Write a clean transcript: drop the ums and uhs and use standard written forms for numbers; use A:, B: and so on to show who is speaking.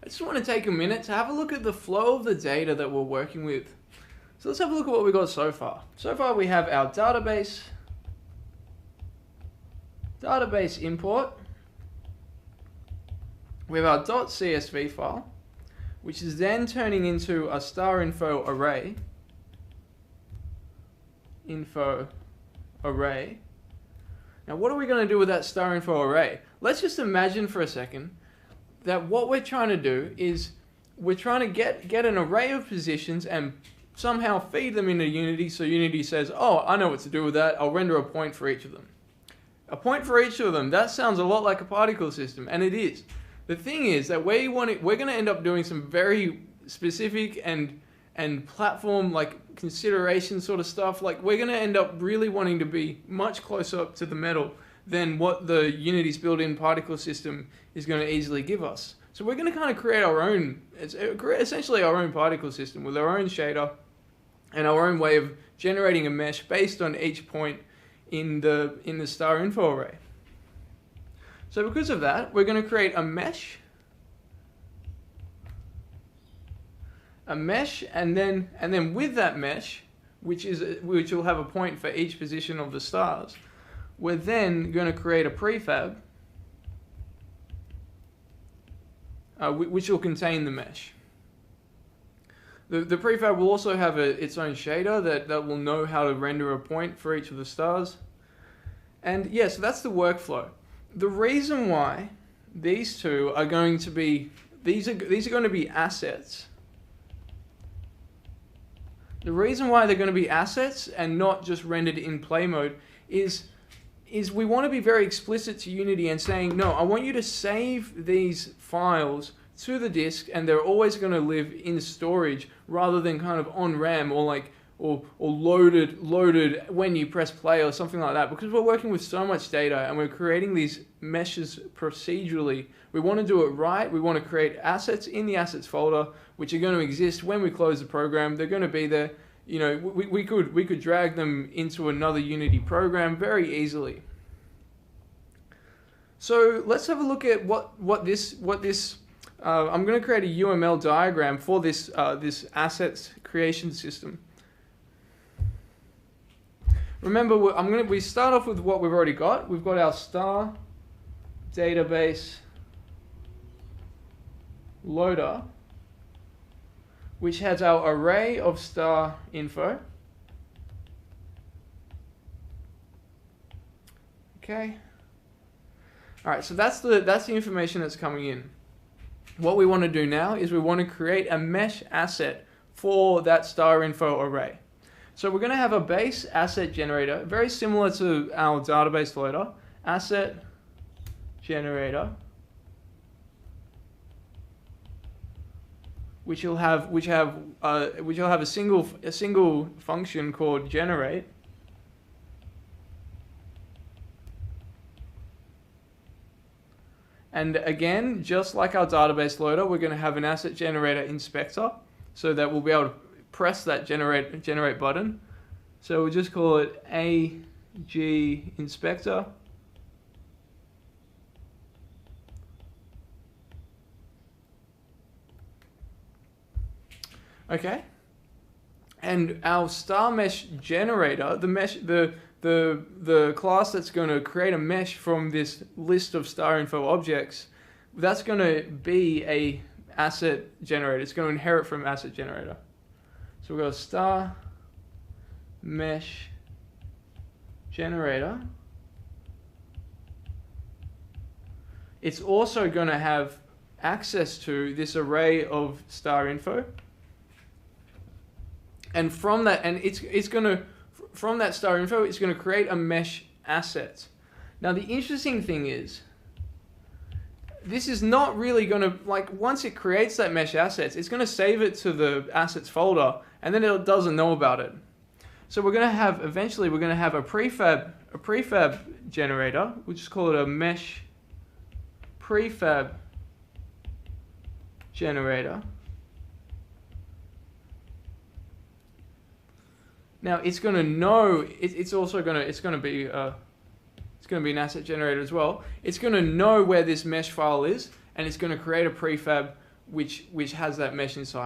A: I just want to take a minute to have a look at the flow of the data that we're working with. So let's have a look at what we got so far. So far we have our database import. We have our .csv file, which is then turning into a star info array. Now what are we going to do with that star info array? Let's just imagine for a second that what we're trying to do is we're trying to get an array of positions and somehow feed them into Unity, so Unity says, oh, I know what to do with that, I'll render a point for each of them. A point for each of them, that sounds a lot like a particle system, and it is. The thing is that we're going to end up doing some very specific and platform like consideration sort of stuff. Like we're going to end up really wanting to be much closer up to the metal than what the Unity's built-in particle system is going to easily give us. So we're going to kind of create our own, essentially our own particle system with our own shader and our own way of generating a mesh based on each point in the star info array. So because of that, we're going to create a mesh, and then with that mesh, which will have a point for each position of the stars, we're then going to create a prefab, which will contain the mesh. The prefab will also have its own shader that will know how to render a point for each of the stars. And yeah, so that's the workflow. The reason why these two are going to be, these are going to be assets. The reason why they're going to be assets and not just rendered in play mode is we want to be very explicit to Unity and saying, no, I want you to save these files to the disk and they're always going to live in storage rather than kind of on RAM or loaded when you press play or something like that, because we're working with so much data and we're creating these meshes procedurally. We want to do it right. We want to create assets in the assets folder, which are going to exist when we close the program. They're going to be there. You know, we could drag them into another Unity program very easily. So let's have a look at what this. I'm going to create a UML diagram for this assets creation system. Remember, we start off with what we've already got. We've got our star database loader, which has our array of star info. Okay. All right, so that's the information that's coming in. What we want to do now is we want to create a mesh asset for that star info array. So we're going to have a base asset generator, very similar to our database loader, asset generator, which will have a single function called generate. And again, just like our database loader, we're going to have an asset generator inspector, so that we'll be able to press that generate button. So we'll just call it AG inspector. Okay. And our star mesh generator, the class that's going to create a mesh from this list of star info objects, that's going to be a asset generator. It's going to inherit from asset generator. So we've got a star mesh generator. It's also going to have access to this array of star info. And from that, from that star info, it's going to create a mesh asset. Now the interesting thing is, this is not really going to, like, once it creates that mesh assets, it's going to save it to the assets folder, and then it doesn't know about it. So we're going to have, eventually we're going to have a prefab generator. We'll just call it a mesh prefab generator. Now it's going to know, it's going to be an asset generator as well. It's going to know where this mesh file is, and it's going to create a prefab which has that mesh inside.